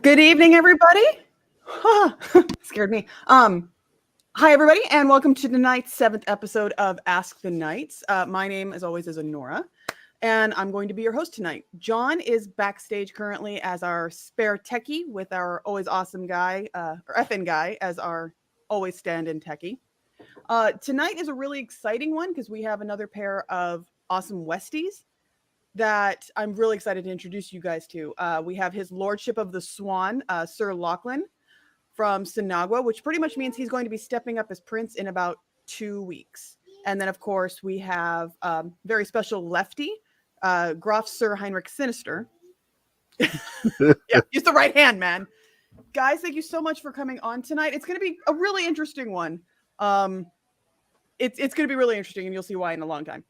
Good evening, everybody. Scared me. Hi, everybody, and welcome to tonight's 7th episode of Ask the Knights. My name, as always, is Honora, and I'm going to be your host tonight. John is backstage currently as our spare techie with our always awesome guy, or FN guy, as our always stand-in techie. Tonight is a really exciting one because we have another pair of awesome Westies that I'm really excited to introduce you guys to. We have His Lordship of the Swan, Sir Lochlain from Sinagua, which pretty much means he's going to be stepping up as prince in about 2 weeks. And then, of course, we have very special lefty, Graf Sir Heinrich Sinister. Yeah, use the right hand, man. Guys, thank you so much for coming on tonight. It's going to be a really interesting one. It's going to be really interesting, and you'll see why in a long time.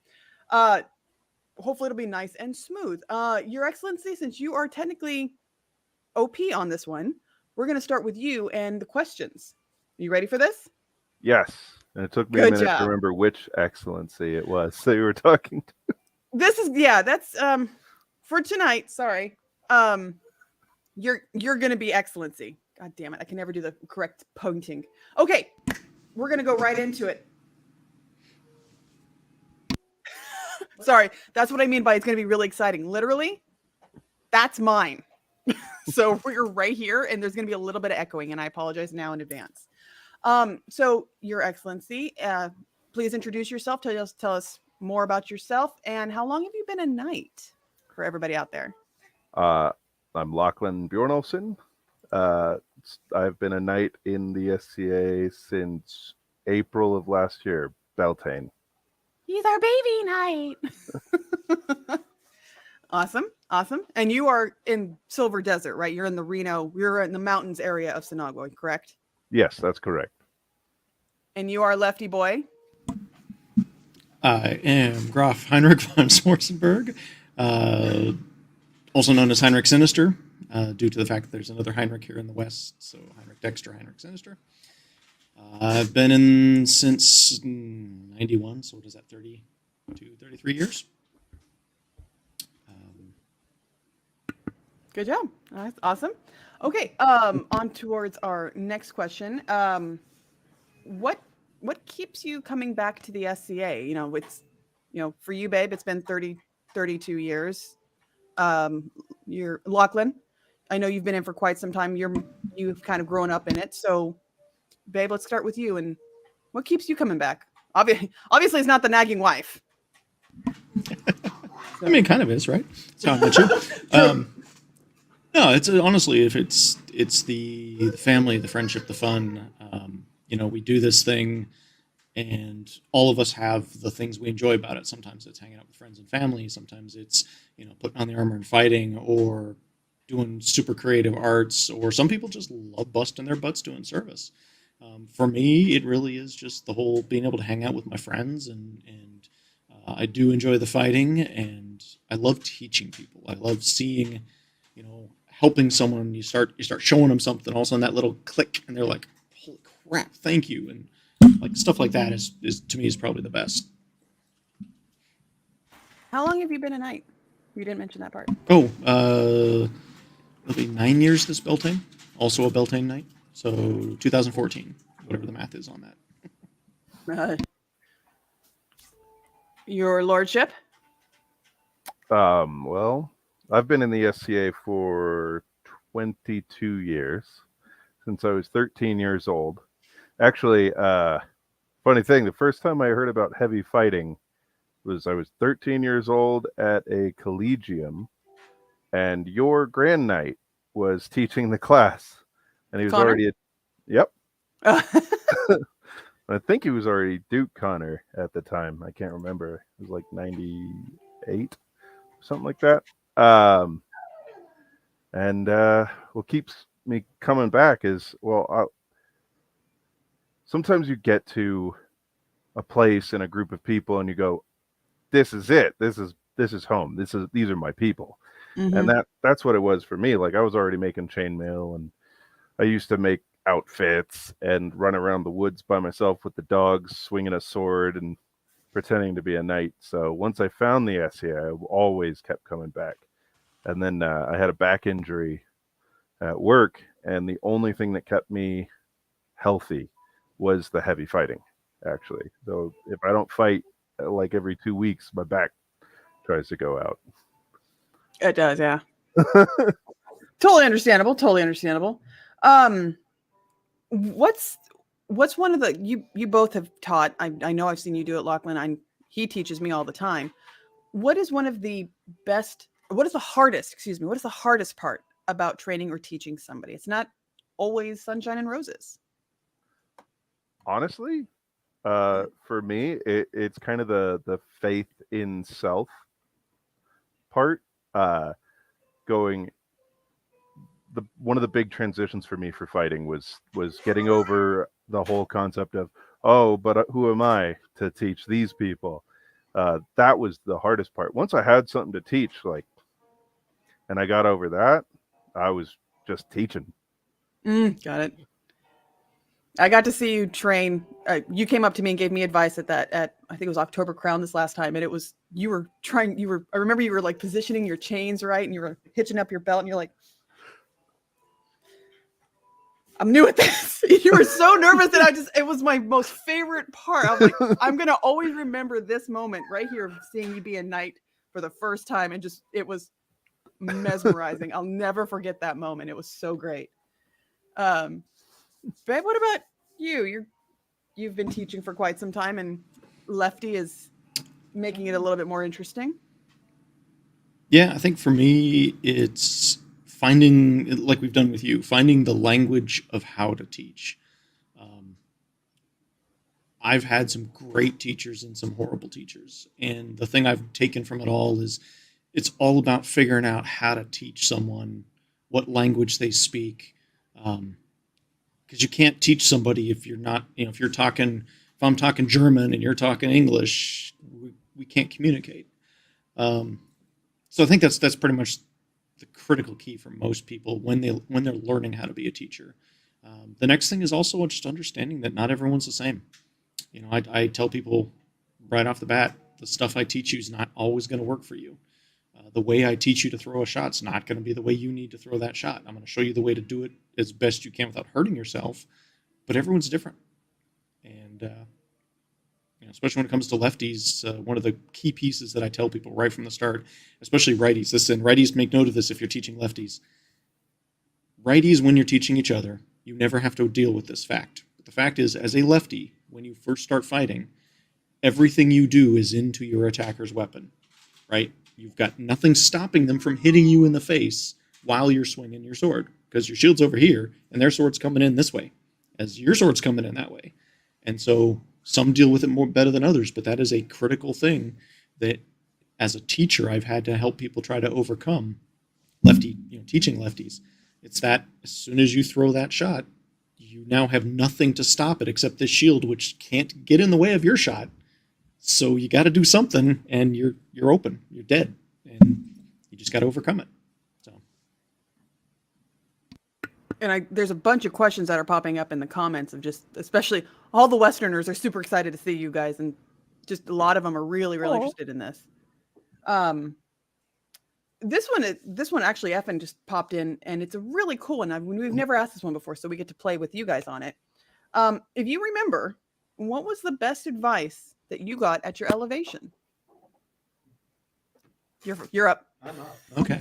Hopefully it'll be nice and smooth. Your Excellency, since you are technically OP on this one, we're going to start with you and the questions. Are you ready for this? Yes. And it took me a minute to remember which Excellency it was that you were talking to. This is, that's for tonight. Sorry. You're going to be Excellency. God damn it. I can never do the correct pointing. Okay. We're going to go right into it. Sorry, that's what I mean by it's going to be really exciting. Literally, that's mine. So we're right here, and there's going to be a little bit of echoing, and I apologize now in advance. So, Your Excellency, please introduce yourself. Tell us more about yourself, and how long have you been a knight for everybody out there? I'm Lochlain Bjornolfsson. I've been a knight in the SCA since April of last year, Beltane. He's our baby knight. Awesome. And you are in Silver Desert, right? You're in the mountains area of Sinagua, correct? Yes, that's correct. And you are Lefty Boy? I am Graf Heinrich von Schwarzenberg, also known as Heinrich Sinister, due to the fact that there's another Heinrich here in the West, so Heinrich Dexter, Heinrich Sinister. I've been in since 91, so what is that, 33 years? Good job. That's awesome. Okay, on towards our next question. What keeps you coming back to the SCA? It's, for you, babe, it's been 32 years. You're Lochlain. I know you've been in for quite some time. You've kind of grown up in it, so babe, let's start with you. And what keeps you coming back? Obviously, it's not the nagging wife. I mean, it kind of is, right? That's how I met you. No, it's honestly, if it's the family, the friendship, the fun. We do this thing, and all of us have the things we enjoy about it. Sometimes it's hanging out with friends and family. Sometimes it's putting on the armor and fighting, or doing super creative arts, or some people just love busting their butts doing service. For me, it really is just the whole being able to hang out with my friends, and I do enjoy the fighting, and I love teaching people. I love seeing, helping someone. You start showing them something, all of a sudden that little click, and they're like, "Holy crap, thank you!" And like stuff like that is to me is probably the best. How long have you been a knight? You didn't mention that part. Oh, it'll be 9 years this Beltane. Also a Beltane knight. So 2014, whatever the math is on that. Your Lordship? Well, I've been in the SCA for 22 years, since I was 13 years old. Actually, funny thing, the first time I heard about heavy fighting was I was 13 years old at a collegium, and your Grand Knight was teaching the class. And he was Connor? Yep. I think he was already Duke Connor at the time. I can't remember. It was like 98, something like that. What keeps me coming back is, sometimes you get to a place in a group of people and you go, this is it. This is home. These are my people. Mm-hmm. And that's what it was for me. Like, I was already making chainmail, and I used to make outfits and run around the woods by myself with the dogs, swinging a sword and pretending to be a knight. So once I found the SCA, I always kept coming back. And then I had a back injury at work, and the only thing that kept me healthy was the heavy fighting, actually. So if I don't fight like every 2 weeks, my back tries to go out. It does, yeah. Totally understandable. Totally understandable. What's one of the you both have taught? I know I've seen you do it, Lochlain. He teaches me all the time. What is one of the best? What is the hardest? Excuse me. What is the hardest part about training or teaching somebody? It's not always sunshine and roses. Honestly, for me, it's kind of the faith in self part. Going one of the big transitions for me for fighting was getting over the whole concept of, oh, but who am I to teach these people? That was the hardest part. Once I had something to teach, and I got over that, I was just teaching. Got it. I got to see you train. You came up to me and gave me advice at I think it was October Crown this last time, and it was I remember you were like positioning your chains right, and you were hitching up your belt, and you're like, I'm new at this. You were so nervous that it was my most favorite part. I was like, I'm gonna always remember this moment right here of seeing you be a knight for the first time, and it was mesmerizing. I'll never forget that moment. It was so great. Babe, what about you? You've been teaching for quite some time, and Lefty is making it a little bit more interesting. Yeah, I think for me, it's finding, like we've done with you, finding the language of how to teach. I've had some great teachers and some horrible teachers. And the thing I've taken from it all is it's all about figuring out how to teach someone what language they speak. Because you can't teach somebody if you're not, if I'm talking German and you're talking English, we can't communicate. So I think that's pretty much the critical key for most people when they're learning how to be a teacher. The next thing is also just understanding that not everyone's the same. I tell people right off the bat, the stuff I teach you is not always going to work for you. The way I teach you to throw a shot is not going to be the way you need to throw that shot. I'm going to show you the way to do it as best you can without hurting yourself, but everyone's different. And especially when it comes to lefties, one of the key pieces that I tell people right from the start, especially righties, righties, make note of this if you're teaching lefties. Righties, when you're teaching each other, you never have to deal with this fact. But the fact is, as a lefty, when you first start fighting, everything you do is into your attacker's weapon, right? You've got nothing stopping them from hitting you in the face while you're swinging your sword, because your shield's over here and their sword's coming in this way as your sword's coming in that way. And so some deal with it more better than others, but that is a critical thing that as a teacher, I've had to help people try to overcome teaching lefties. It's that as soon as you throw that shot, you now have nothing to stop it except this shield, which can't get in the way of your shot. So you got to do something, and you're open, you're dead, and you just got to overcome it. So, and there's a bunch of questions that are popping up in the comments of just, especially all the Westerners are super excited to see you guys, and just a lot of them are really, really interested in this. This one actually Effin just popped in, and it's a really cool one. We've never asked this one before, so we get to play with you guys on it. If you remember, what was the best advice that you got at your elevation? You're up. I'm up. Okay.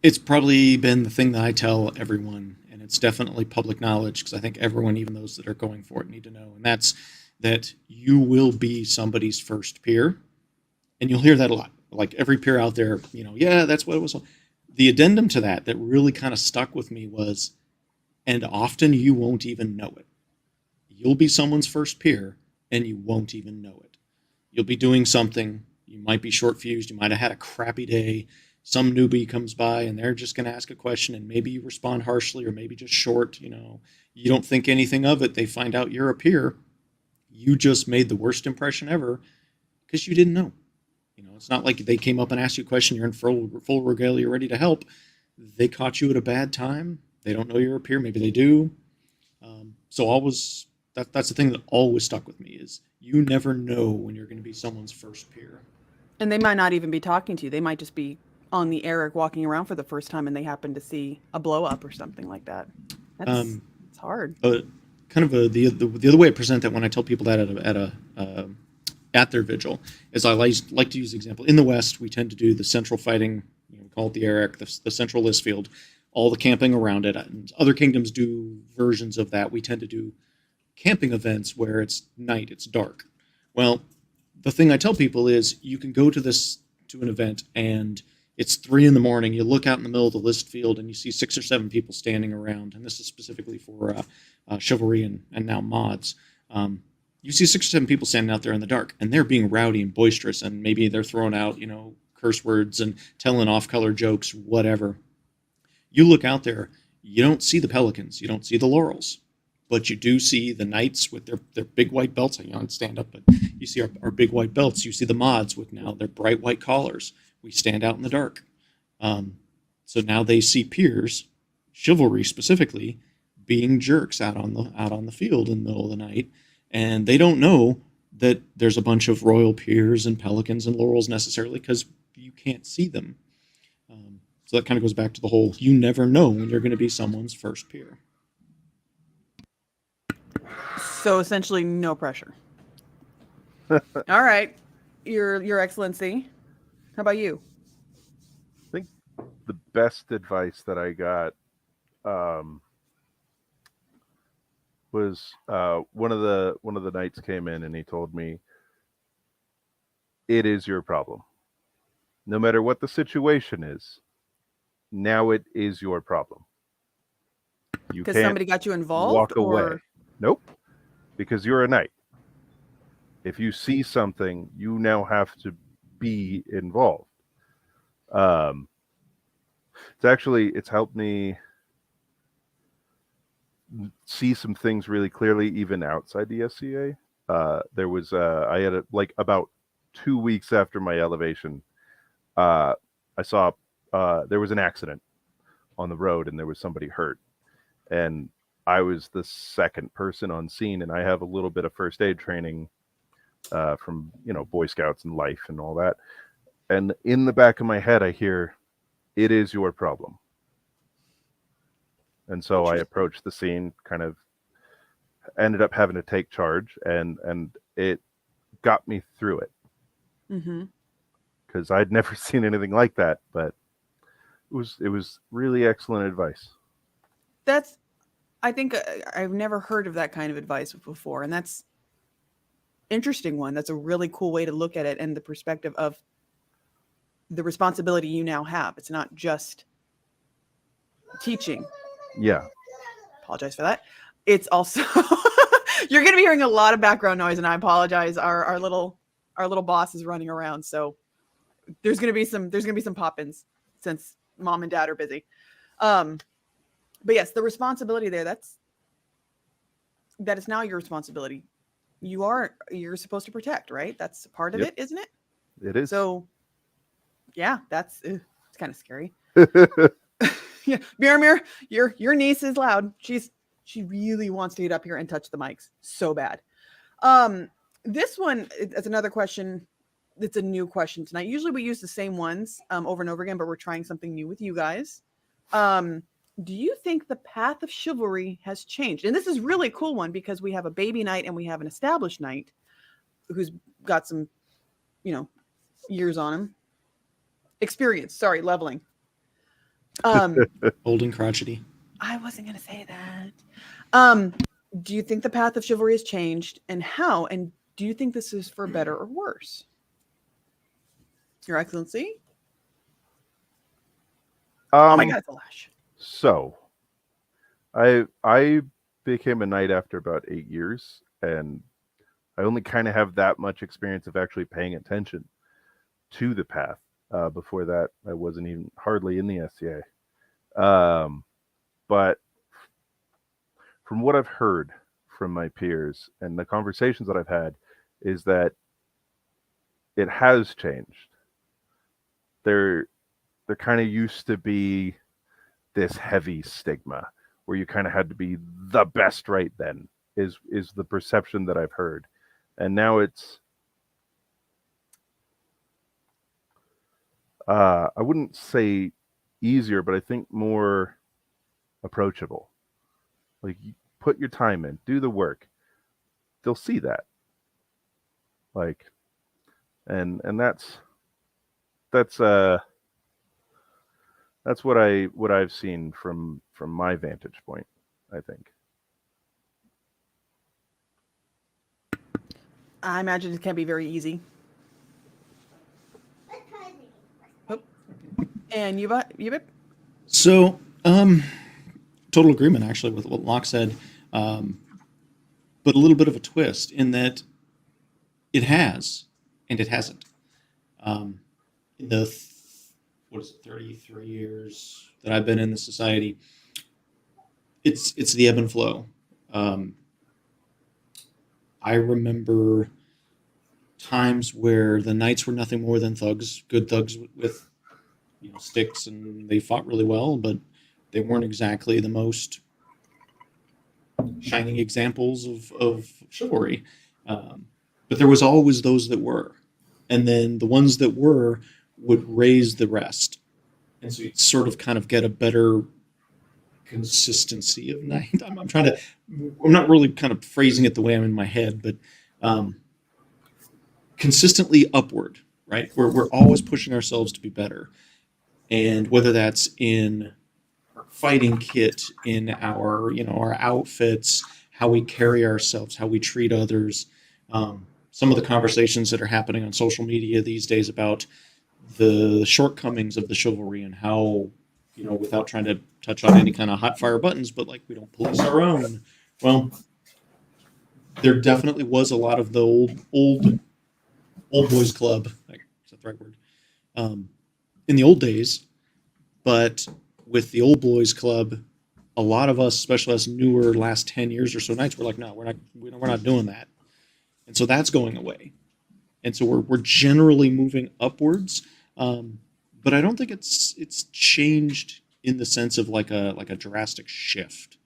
It's probably been the thing that I tell everyone, and it's definitely public knowledge, because I think everyone, even those that are going for it, need to know, and that's that you will be somebody's first peer. And you'll hear that a lot. Like every peer out there, yeah, that's what it was. The addendum to that really kind of stuck with me was, and often you won't even know it. You'll be someone's first peer, and you won't even know it. You'll be doing something. You might be short-fused. You might have had a crappy day. Some newbie comes by, and they're just going to ask a question, and maybe you respond harshly or maybe just short. You don't think anything of it. They find out you're a peer. You just made the worst impression ever because you didn't know. It's not like they came up and asked you a question, you're in full regalia, ready to help. They caught you at a bad time. They don't know you're a peer. Maybe they do. That's the thing that always stuck with me is you never know when you're going to be someone's first peer. And they might not even be talking to you. They might just be on the Eric walking around for the first time and they happen to see a blow up or something like that. That's it's hard. Kind of the other way I present that when I tell people that at their vigil is I like to use the example. In the West, we tend to do the central fighting, we call it the Eric, the central list field, all the camping around it. And other kingdoms do versions of that. We tend to do camping events where it's night, it's dark. Well, the thing I tell people is you can go to an event and it's 3 a.m. You look out in the middle of the list field and you see 6 or 7 people standing around. And this is specifically for chivalry and now mods. You see 6 or 7 people standing out there in the dark, and they're being rowdy and boisterous, and maybe they're throwing out, curse words and telling off-color jokes, whatever. You look out there, you don't see the pelicans, you don't see the laurels, but you do see the knights with their big white belts. I don't stand up, but you see our big white belts. You see the mods with now their bright white collars. We stand out in the dark. So now they see peers, chivalry specifically, being jerks out on the field in the middle of the night. And they don't know that there's a bunch of royal peers and pelicans and laurels necessarily because you can't see them. So that kind of goes back to the whole, you never know when you're going to be someone's first peer. So essentially no pressure. All right. Your Excellency. How about you? I think the best advice that I got was one of the knights came in and he told me, it is your problem. No matter what the situation is, now it is your problem. You Because can't somebody got you involved? walk away. Nope. Because you're a knight. If you see something, you now have to be involved. It's helped me see some things really clearly, even outside the SCA. There was I had about 2 weeks after my elevation, I saw there was an accident on the road and there was somebody hurt, and I was the second person on scene, and I have a little bit of first aid training from Boy Scouts and life and all that. And in the back of my head, I hear, "It is your problem." And so I approached the scene, kind of ended up having to take charge, and it got me through it. Because I'd never seen anything like that, but it was really excellent advice. I think I've never heard of that kind of advice before, and that's interesting one. That's a really cool way to look at it, and the perspective of the responsibility you now have. It's not just teaching. Yeah. Apologize for that. It's also you're going to be hearing a lot of background noise, and I apologize. Our little boss is running around, so there's going to be some pop-ins since mom and dad are busy. But yes, the responsibility there, that is now your responsibility. You're supposed to protect, right? That's part of it, isn't it? It is. So yeah, it's kind of scary. Yeah, Mirror, your niece is loud. She really wants to get up here and touch the mics so bad. This one is another question. It's a new question tonight. Usually we use the same ones over and over again, but we're trying something new with you guys. Do you think the path of chivalry has changed? And this is really a cool one because we have a baby knight and we have an established knight who's got some, years on him. Experience. Sorry, leveling. Old and crotchety. I wasn't going to say that. Do you think the path of chivalry has changed, and how? And do you think this is for better or worse? Your Excellency? Oh my God, it's a lash. So, I became a knight after about 8 years, and I only kind of have that much experience of actually paying attention to the path. Before that, I wasn't even hardly in the SCA. But from what I've heard from my peers and the conversations that I've had, is that it has changed. There kind of used to be this heavy stigma where you kind of had to be the best right then, is the perception that I've heard. And now it's I wouldn't say easier, but I think more approachable. Like, you put your time in, do the work. They'll see that. Like, and that's that's what I've seen from my vantage point, I think. I imagine it can be very easy. Oh. And you So, total agreement actually with what Locke said, but a little bit of a twist in that it has and it hasn't. In the 33 years that I've been in the society, it's the ebb and flow. I remember times where the knights were nothing more than thugs, good thugs with sticks, and they fought really well, but they weren't exactly the most shining examples of chivalry. But there was always those that were, and then the ones that were would raise the rest, and so you sort of kind of get a better consistency of knight. I'm not really kind of phrasing it the way I'm in my head, but consistently upward, right? We're always pushing ourselves to be better. And whether that's in our fighting kit, in our our outfits, how we carry ourselves, how we treat others, some of the conversations that are happening on social media these days about the shortcomings of the chivalry and how without trying to touch on any kind of hot fire buttons, but like we don't police our own. Well, there definitely was a lot of the old boys club. Is that the right word? In the old days, but with the old boys club, a lot of us, especially us newer last 10 years or so knights, we're like, no, we're not doing that. And so that's going away. And so we're generally moving upwards. But I don't think it's changed in the sense of like a drastic shift.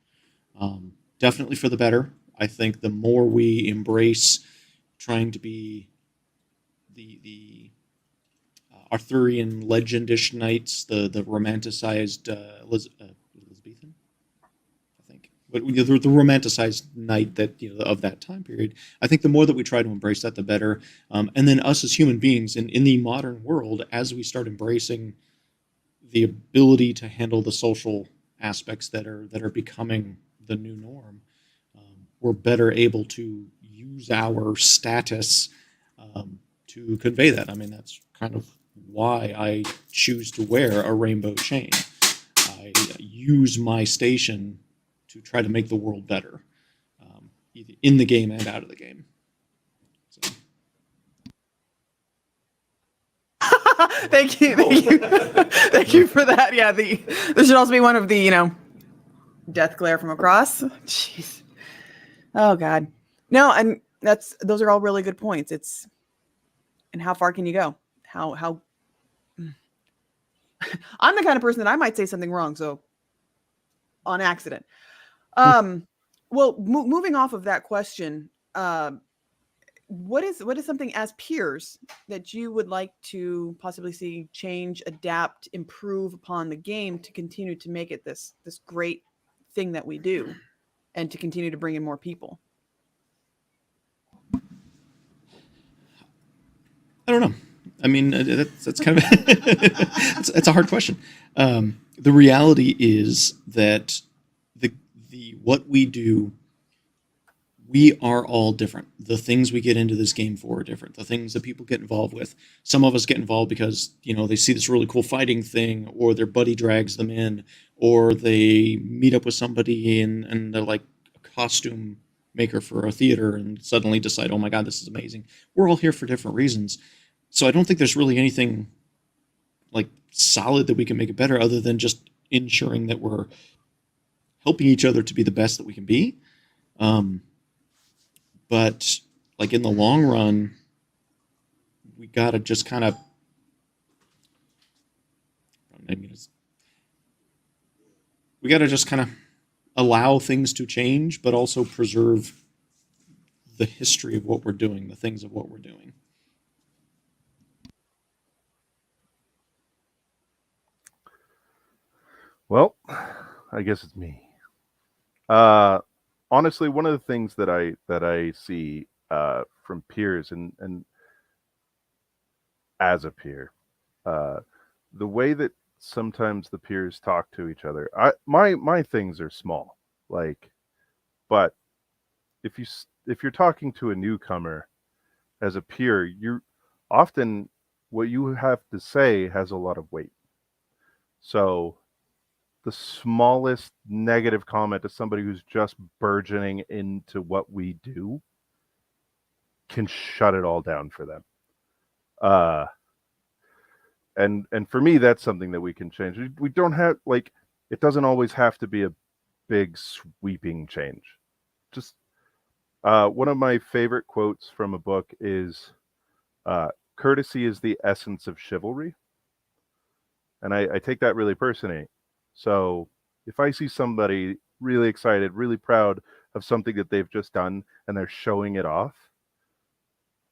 Definitely for the better. I think the more we embrace trying to be the Arthurian legendish knights, the romanticized Elizabethan, I think, but the romanticized knight that of that time period. I think the more that we try to embrace that, the better. And then us as human beings in the modern world, as we start embracing the ability to handle the social aspects that are becoming the new norm, we're better able to use our status to convey that. I mean, that's kind of why I choose to wear a rainbow chain. I use my station to try to make the world better, either in the game and out of the game. So. Thank you, thank you for that. Yeah, there should also be one of the death glare from across. Jeez. Oh God, no, and those are all really good points. And how far can you go? How I'm the kind of person that I might say something wrong, so on accident. Well, moving off of that question, what is something as peers that you would like to possibly see change, adapt, improve upon the game to continue to make it this great thing that we do, and to continue to bring in more people? I don't know. I mean, that's kind of it's a hard question. The reality is that the what we do, we are all different. The things we get into this game for are different. The things that people get involved with. Some of us get involved because they see this really cool fighting thing, or their buddy drags them in, or they meet up with somebody and they're like a costume maker for a theater and suddenly decide, oh my God, this is amazing. We're all here for different reasons. So I don't think there's really anything like solid that we can make it better, other than just ensuring that we're helping each other to be the best that we can be. But like in the long run, we gotta just kind of allow things to change, but also preserve the history of what we're doing, the things of what we're doing. Well, I guess it's me. Uh, Honestly, one of the things that I see from peers and as a peer, uh, the way that sometimes the peers talk to each other. My things are small, like, but if you're talking to a newcomer as a peer, you often what you have to say has a lot of weight. So the smallest negative comment to somebody who's just burgeoning into what we do can shut it all down for them. Uh, and for me, that's something that we can change. We don't have like it doesn't always have to be a big sweeping change. Just one of my favorite quotes from a book is "Courtesy is the essence of chivalry," and I take that really personally. So if I see somebody really excited, really proud of something that they've just done, and they're showing it off,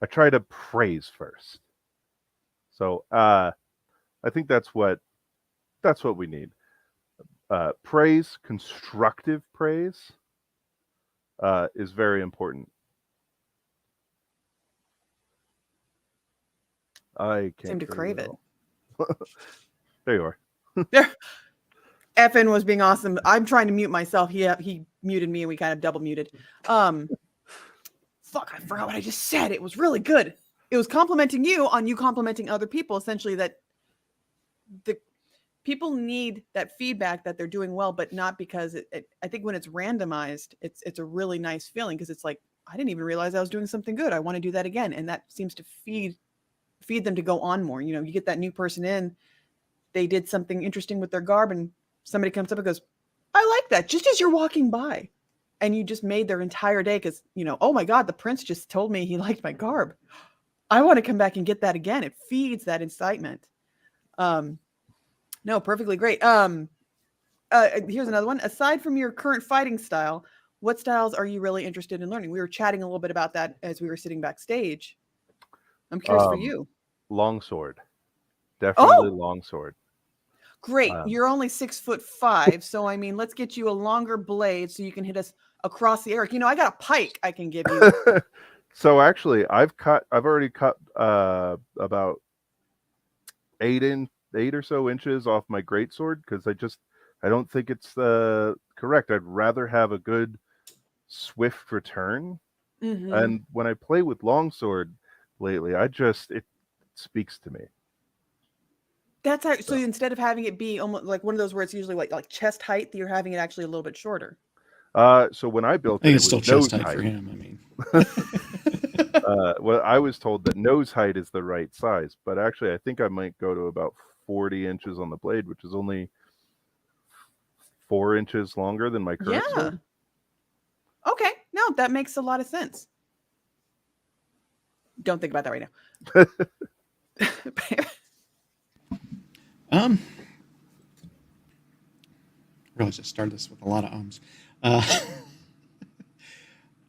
I try to praise first. So I think that's what we need. Praise, constructive praise, is very important. I Seem can't to hear crave you it. all. There you are. There. FN was being awesome. I'm trying to mute myself. He muted me and we kind of double muted. Fuck, I forgot what I just said. It was really good. It was complimenting you on you complimenting other people, essentially, that the people need that feedback that they're doing well, but not because I think when it's randomized, it's a really nice feeling because it's like, I didn't even realize I was doing something good. I want to do that again. And that seems to feed them to go on more. You get that new person in, they did something interesting with their garb and somebody comes up and goes, I like that, just as you're walking by. And you just made their entire day because, oh my God, the prince just told me he liked my garb. I want to come back and get that again. It feeds that excitement. No, perfectly great. Here's another one. Aside from your current fighting style, what styles are you really interested in learning? We were chatting a little bit about that as we were sitting backstage. I'm curious for Um, you. Longsword, definitely Oh, longsword. great. Um, You're only 6'5". So, I mean, let's get you a longer blade so you can hit us across the air. I got a pike I can give you. so actually, I've already cut about 8 or so inches off my greatsword because I don't think it's correct. I'd rather have a good swift return. Mm-hmm. And when I play with longsword lately, it speaks to me. That's how. So So, instead of having it be almost like one of those where it's usually like chest height, you're having it actually a little bit shorter. so when I I built it, think it it's was still chest nose height for height. him. I mean, Well, I was told that nose height is the right size, but actually, I think I might go to about 40 inches on the blade, which is only 4 inches longer than my current Yeah. sword. Okay. No, that makes a lot of sense. Don't think about that right now. um, I realized I started this with a lot of ums. Uh,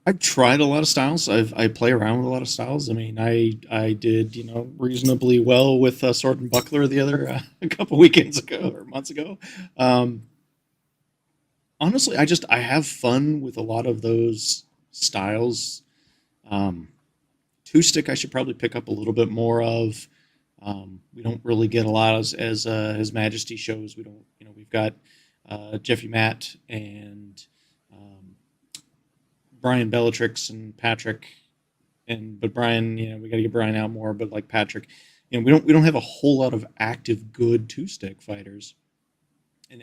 I've tried a lot of styles. I play around with a lot of styles. I mean, I did reasonably well with Sword and Buckler the other a couple weekends ago or months ago. Um, Honestly, I have fun with a lot of those styles. Um, Two stick I should probably pick up a little bit more of. We don't really get a lot as His Majesty shows. We don't, we've got Jeffy Matt and um, Brian Bellatrix and Patrick, but Brian, we got to get Brian out more. But like Patrick, we don't have a whole lot of active good two stick fighters.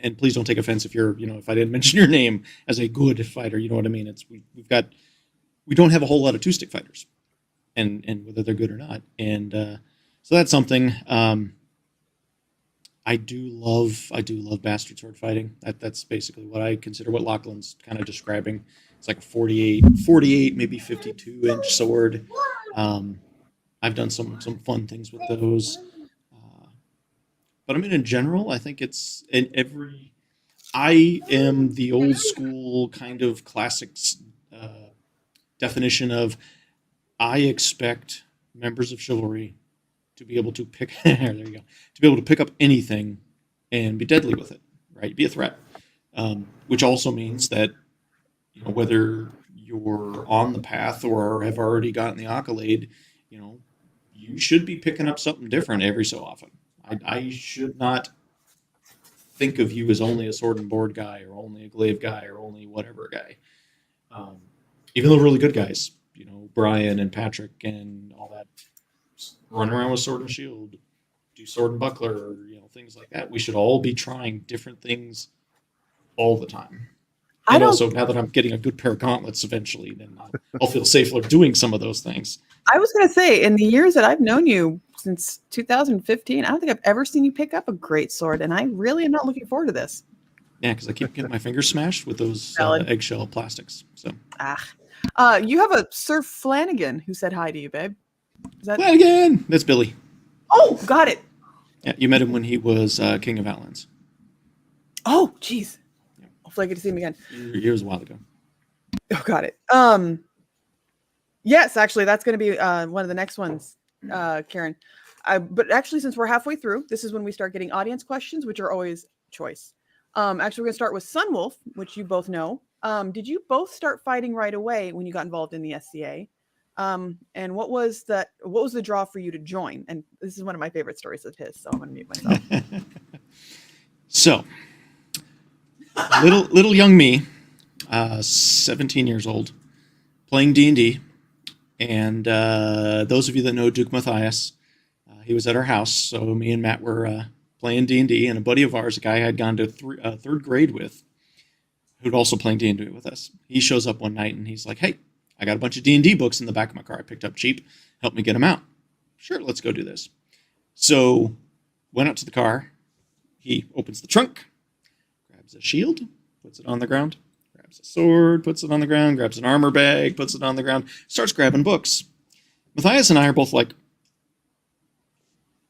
And please don't take offense if if I didn't mention your name as a good fighter. You know what I mean? We don't have a whole lot of two stick fighters, and whether they're good or not. And so that's something. I do love bastard sword fighting. That's basically what I consider what Lochlain's kind of describing. It's like a 48, maybe 52-inch sword. Um, I've done some fun things with those. Uh, but I mean, in general, I think it's in every. I am the old school kind of classics definition of I expect members of chivalry to be able to pick there you go, to be able to pick up anything and be deadly with it, right? Be a threat, which also means that, you know, whether you're on the path or have already gotten the accolade, you know, you should be picking up something different every so often. I should not think of you as only a sword and board guy or only a glaive guy or only whatever guy. Even though really good guys, you know, Brian and Patrick and all that, run around with sword and shield, do sword and buckler, or, you know, things like that. We should all be trying different things all the time. And also, now that I'm getting a good pair of gauntlets eventually, then I'll feel safer doing some of those things. I was going to say, in the years that I've known you since 2015, I don't think I've ever seen you pick up a great sword, and I really am not looking forward to this. Yeah, because I keep getting my fingers smashed with those eggshell plastics. So, you have a Sir Flanagan who said hi to you, babe. Is that Flanagan? That's Billy. Oh, got it. Yeah, you met him when he was King of Outlands. Oh, jeez. Hopefully I get to see him again. Years a while ago. Oh, got it. Yes, actually, that's going to be one of the next ones, Karen. But actually, since we're halfway through, this is when we start getting audience questions, which are always choice. Actually, we're going to start with Sunwolf, which you both know. Did you both start fighting right away when you got involved in the SCA? And what was the draw for you to join? And this is one of my favorite stories of his, so I'm going to mute myself. So, little young me, 17 years old, playing D&D, and those of you that know Duke Matthias, he was at our house, so me and Matt were playing D&D, and a buddy of ours, a guy I had gone to third grade with, who'd also playing D&D with us, he shows up one night and he's like, "Hey, I got a bunch of D&D books in the back of my car I picked up cheap. Help me get them out." "Sure, let's go do this." So went out to the car. He opens the trunk, grabs a shield, puts it on the ground, grabs a sword, puts it on the ground, grabs an armor bag, puts it on the ground, starts grabbing books. Matthias and I are both like,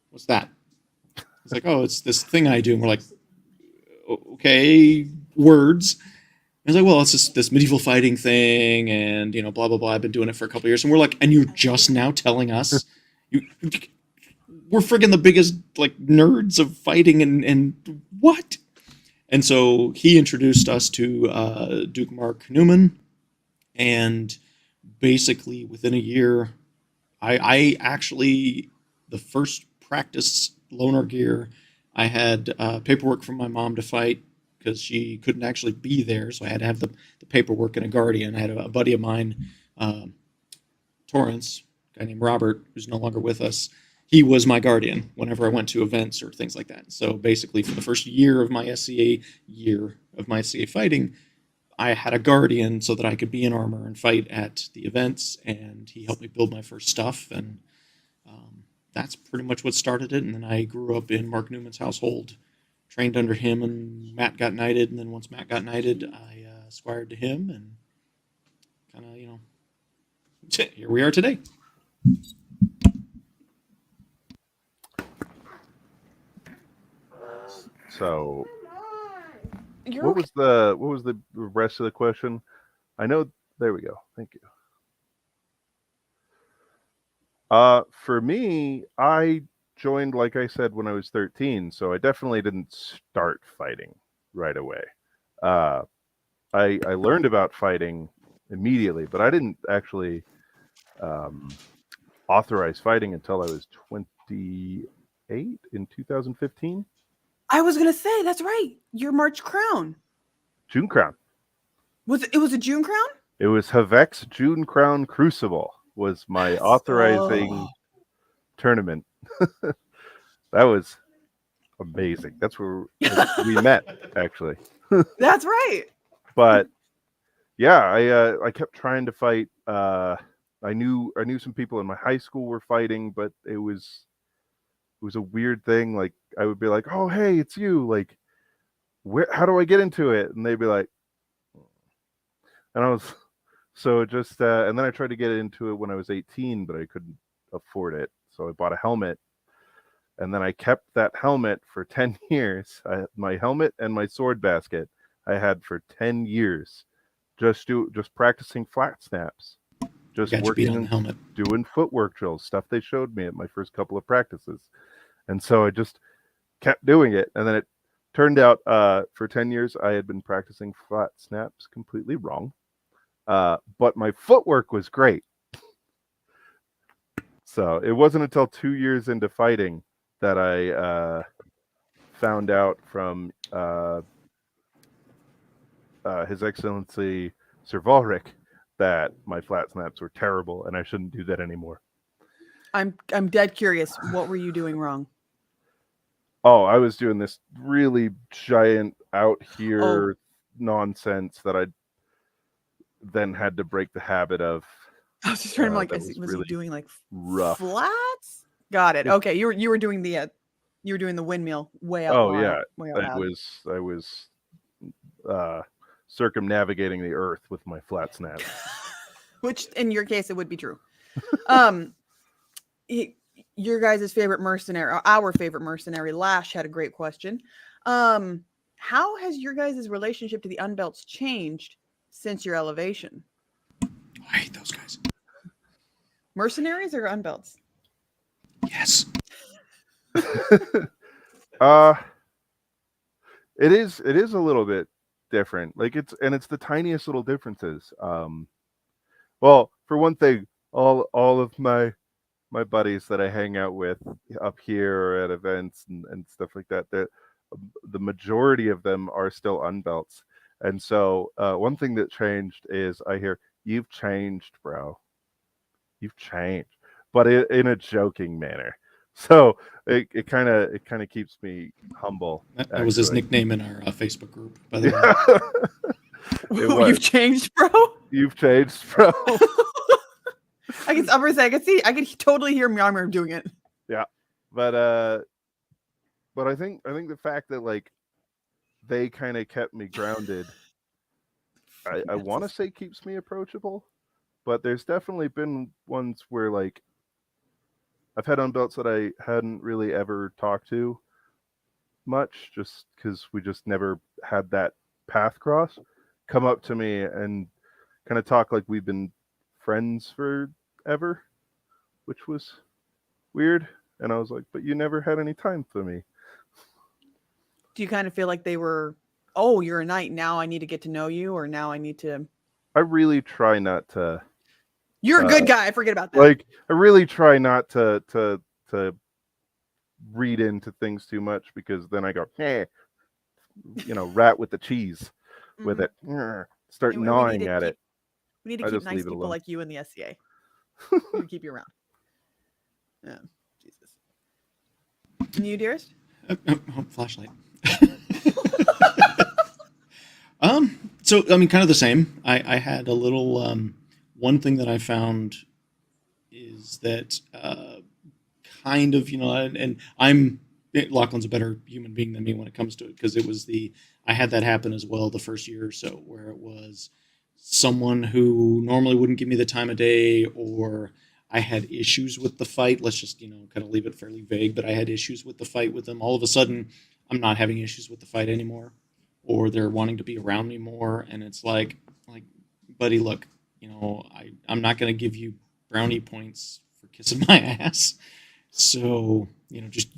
"What's that?" He's like, "Oh, it's this thing I do." And we're like, "Okay, words." And he's like, "Well, it's this medieval fighting thing, and, you know, blah, blah, blah. I've been doing it for a couple of years." And we're like, "And you're just now telling us? We're friggin' the biggest, like, nerds of fighting, and what?" And so he introduced us to Duke Mark Newman, and basically within a year, I actually, the first practice loaner gear, I had paperwork from my mom to fight, because she couldn't actually be there, so I had to have the paperwork and a guardian. I had a buddy of mine, Torrance, a guy named Robert, who's no longer with us. He was my guardian whenever I went to events or things like that. So basically, for the first year of my SCA fighting, I had a guardian so that I could be in armor and fight at the events, and he helped me build my first stuff, and that's pretty much what started it. And then I grew up in Mark Newman's household, trained under him, and Matt got knighted. And then once Matt got knighted, I squired to him, and kind of, you know, here we are today. So, what was the rest of the question? I know. There we go. Thank you. For me, I joined, like I said, when I was 13, so I definitely didn't start fighting right away. I learned about fighting immediately, but I didn't actually authorize fighting until I was 28 in 2015. I was gonna say, that's right. Your March Crown. June Crown. It was a June Crown? It was Havek's June Crown Crucible was my authorizing tournament. That was amazing. That's where we met, actually. That's right. But yeah, I kept trying to fight. I knew some people in my high school were fighting, but it was a weird thing. Like, I would be like, "Oh, hey, it's you. Like, how do I get into it?" And they'd be like, and I was so it just and then I tried to get into it when I was 18, but I couldn't afford it. So I bought a helmet, and then I kept that helmet for 10 years. My helmet and my sword basket I had for 10 years, just practicing flat snaps, just working on the helmet, doing footwork drills, stuff they showed me at my first couple of practices. And so I just kept doing it, and then Turned out for 10 years I had been practicing flat snaps completely wrong. But my footwork was great. So it wasn't until 2 years into fighting that I found out from His Excellency Sir Volric that my flat snaps were terrible and I shouldn't do that anymore. I'm dead curious. What were you doing wrong? Oh, I was doing this really giant out here nonsense that I then had to break the habit of. I was just trying to like, that was really he doing like rough. flats? Got it. Okay, you were doing the windmill way out. Oh yeah, way out I loud. was circumnavigating the earth with my flat snap. Which in your case it would be true. Your guys' favorite mercenary, our favorite mercenary, Lash, had a great question. How has your guys' relationship to the Unbelts changed since your elevation? I hate those guys. Mercenaries or Unbelts? Yes. It is a little bit different. Like it's the tiniest little differences. Well, for one thing, all of my buddies that I hang out with up here or at events and stuff like that, the majority of them are still Unbelts. And so one thing that changed is I hear, "You've changed, bro. You've changed," but in a joking manner. So it kind of keeps me humble. That was his nickname in our Facebook group, by the way. You've changed, bro. You've changed, bro. I can totally hear Mjolnir doing it. Yeah, but I think the fact that like they kind of kept me grounded, I want to say keeps me approachable, but there's definitely been ones where like I've had Unbelts that I hadn't really ever talked to much, just because we just never had that path cross, come up to me and kind of talk like we've been friends forever, which was weird. And I was like, but you never had any time for me. Do you kind of feel like they were, oh, you're a knight, now I need to get to know you, or now I need to... I really try not to... You're a good guy, forget about that. Like, I really try not to read into things too much, because then I go, hey, rat with the cheese with it. Start gnawing at it. We need to keep nice people like you in the SCA. We need to keep you around. Yeah, Jesus. And you, dearest? Flashlight. So I mean, kind of the same. I had a little one thing that I found is that kind of, and Lochlain's a better human being than me when it comes to it, because I had that happen as well the first year or so, where it was someone who normally wouldn't give me the time of day, or I had issues with the fight. Let's just, kind of leave it fairly vague, but I had issues with the fight with them. All of a sudden, I'm not having issues with the fight anymore, or they're wanting to be around me more. And it's like, buddy, look, I'm not going to give you brownie points for kissing my ass. So, just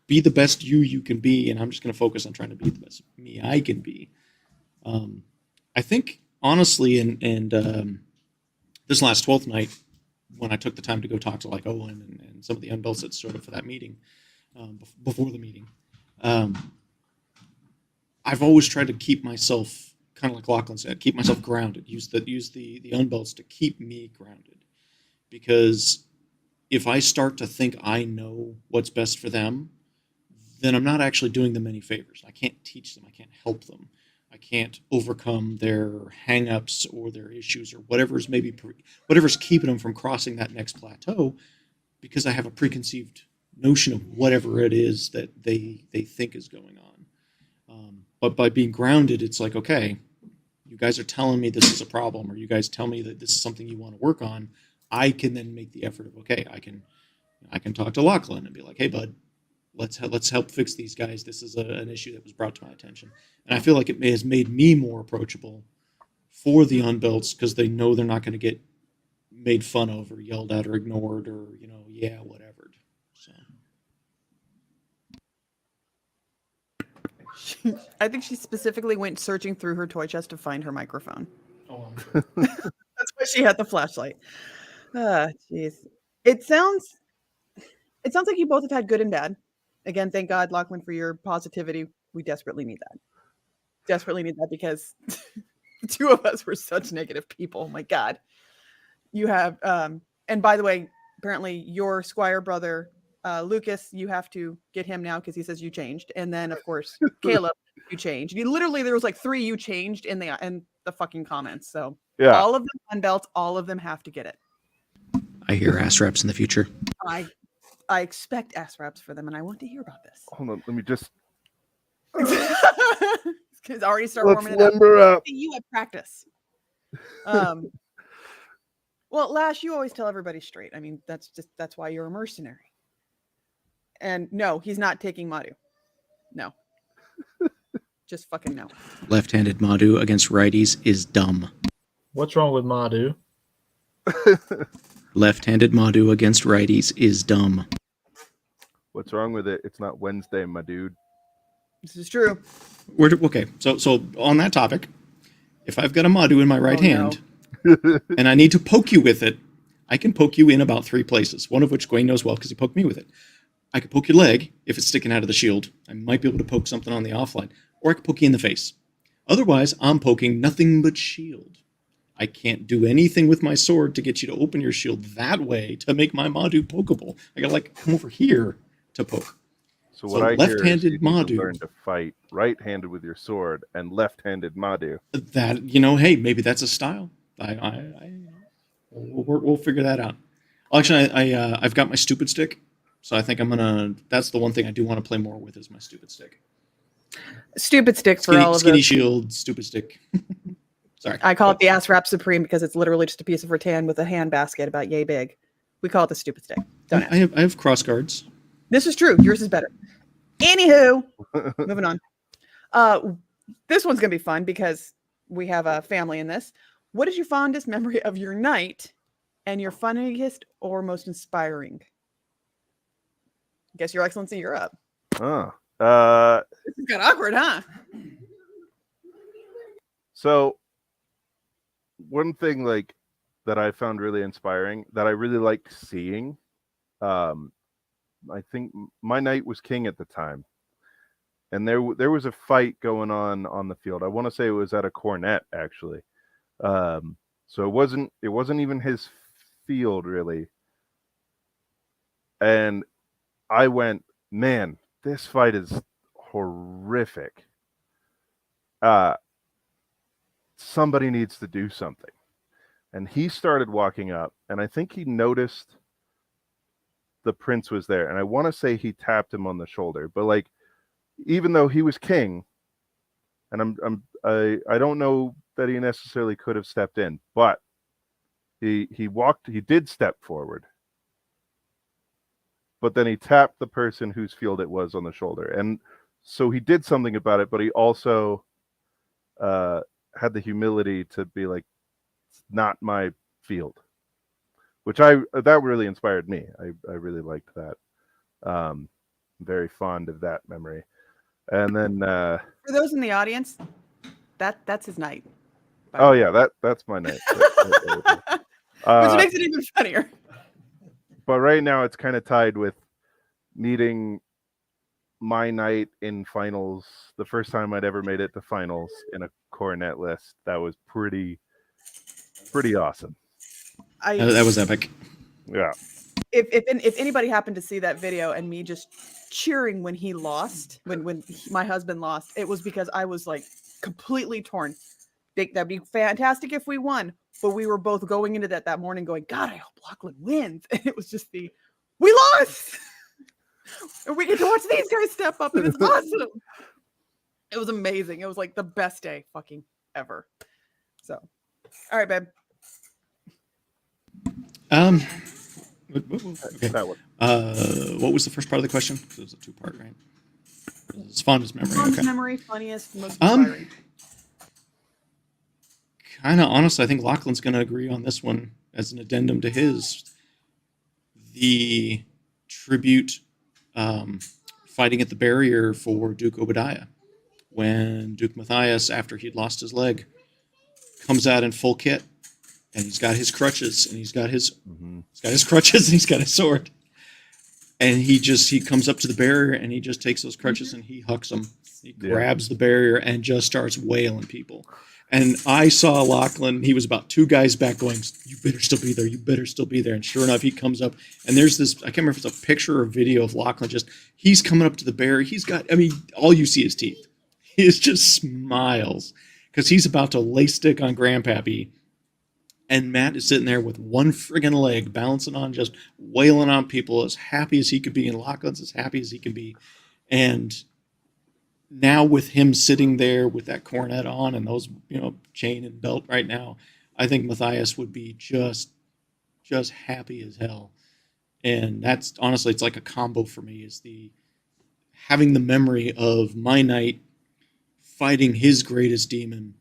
be the best you can be. And I'm just going to focus on trying to be the best me I can be. I think, honestly, and this last 12th night, when I took the time to go talk to like Owen and some of the Unbelts that showed up for that meeting, before the meeting, I've always tried to keep myself, kind of like Lochlain said, keep myself grounded. Use the Unbelts to keep me grounded, because if I start to think I know what's best for them, then I'm not actually doing them any favors. I can't teach them. I can't help them. I can't overcome their hang-ups or their issues or whatever's keeping them from crossing that next plateau, because I have a preconceived notion of whatever it is that they think is going on. But by being grounded, it's like, okay, you guys are telling me this is a problem, or you guys tell me that this is something you want to work on. I can then make the effort of, okay, I can talk to Lochlain and be like, hey, bud, let's help fix these guys. This is an issue that was brought to my attention. And I feel like it has made me more approachable for the Unbelts, because they know they're not going to get made fun of or yelled at or ignored or, whatever. So. I think she specifically went searching through her toy chest to find her microphone. Oh, I'm sure. That's why she had the flashlight. Ah, jeez. It sounds like you both have had good and bad. Again, thank God, Lochlain, for your positivity. We desperately need that. Desperately need that because the two of us were such negative people. Oh my God. You have, and by the way, apparently your Squire brother, Lucas, you have to get him now because he says you changed. And then, of course, Caleb, you changed. You literally, there was like 3 you changed in the fucking comments. So Yeah. all of them on belts, all of them have to get it. I hear ass reps in the future. I expect ass wraps for them, and I want to hear about this. Hold on, let me just. Because already start Let's warming it up. limber up. You have practice. Well, Lash, you always tell everybody straight. I mean, that's why you're a mercenary. And no, he's not taking Madhu. No. Just fucking no. Left-handed Madhu against righties is dumb. What's wrong with Madhu? Left-handed Madhu against righties is dumb. What's wrong with it? It's not Wednesday, my dude. This is true. Okay, so on that topic, if I've got a Madhu in my right Oh, no. hand and I need to poke you with it, I can poke you in about 3 places, one of which Gwaine knows well because he poked me with it. I could poke your leg if it's sticking out of the shield. I might be able to poke something on the offline, or I could poke you in the face. Otherwise, I'm poking nothing but shield. I can't do anything with my sword to get you to open your shield that way to make my Madhu pokeable. I gotta come over here to poke. So what So I hear is left-handed you need to Madhu. learn to fight right-handed with your sword and left-handed Madhu. That, hey, maybe that's a style. We'll figure that out. Actually, I've got my stupid stick, so I think that's the one thing I do want to play more with is my stupid stick. Stupid stick for all of Skinny this. shield, stupid stick. Sorry. I call it the ass wrap supreme because it's literally just a piece of rattan with a hand basket about yay big. We call it the stupid stick. Don't ask. I have cross guards. This is true. Yours is better. Anywho, moving on. This one's gonna be fun because we have a family in this. What is your fondest memory of your night and your funniest or most inspiring? Guess, Your Excellency, you're up. This got awkward, huh? So one thing that I found really inspiring that I really liked seeing, I think my knight was king at the time, and there was a fight going on the field. I want to say it was at a cornet actually. So it wasn't even his field really. And I went, man, this fight is horrific. Somebody needs to do something. And he started walking up, and I think he noticed the prince was there. And I want to say he tapped him on the shoulder, but even though he was king, and I don't know that he necessarily could have stepped in, but he did step forward. But then he tapped the person whose field it was on the shoulder. And so he did something about it, but he also had the humility to be like, it's not my field. Which that really inspired me. I really liked that. I'm very fond of that memory. And then For those in the audience, that's his night. Oh yeah, that's my night. Which makes it even funnier. But right now it's kind of tied with meeting my night in finals. The first time I'd ever made it to finals in a coronet list. That was pretty awesome. That was epic. Yeah. If anybody happened to see that video and me just cheering when he lost, when my husband lost, it was because I was completely torn. That'd be fantastic if we won, but we were both going into that morning going, God, I hope Lochlain wins. And it was just we lost, and we get to watch these guys step up, and it's awesome. It was amazing. It was the best day fucking ever. So, all right, babe. Okay. That one. What was the first part of the question? It was a 2-part, right? It's fondest memory. Fondest Okay. memory, funniest, most inspiring. Kind of honestly, I think Lachlan's going to agree on this one as an addendum to his. The tribute fighting at the barrier for Duke Obadiah. when Duke Matthias, after he'd lost his leg, comes out in full kit, and he's got his crutches, and he's got his crutches, and he's got his sword, and he comes up to the barrier, and he just takes those crutches and he hucks them. He grabs the barrier and just starts wailing people. And I saw Lochlain. He was about 2 guys back going, "You better still be there. You better still be there." And sure enough, he comes up. And there's this, I can't remember if it's a picture or video of Lochlain. He's coming up to the barrier. All you see is teeth. He just smiles because he's about to lay stick on Grandpappy. And Matt is sitting there with one friggin' leg balancing on, just wailing on people, as happy as he could be. And Lochlain's as happy as he can be. And now with him sitting there with that cornet on and those, chain and belt right now, I think Matthias would be just happy as hell. And that's honestly, it's like a combo for me, is having the memory of my knight fighting his greatest demon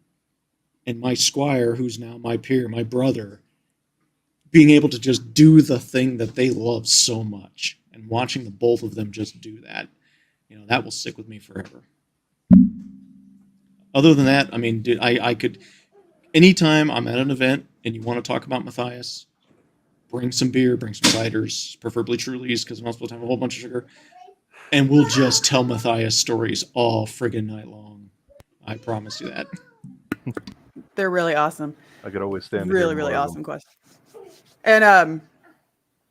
and my squire, who's now my peer, my brother, being able to just do the thing that they love so much, and watching the both of them just do that, that will stick with me forever. Other than that, I mean, dude, I could, anytime I'm at an event and you want to talk about Matthias, bring some beer, bring some ciders, preferably Trulies, because I'm not supposed to have a whole bunch of sugar, and we'll just tell Matthias stories all friggin' night long. I promise you that. They're really awesome. I could always stand. Really, really awesome question. And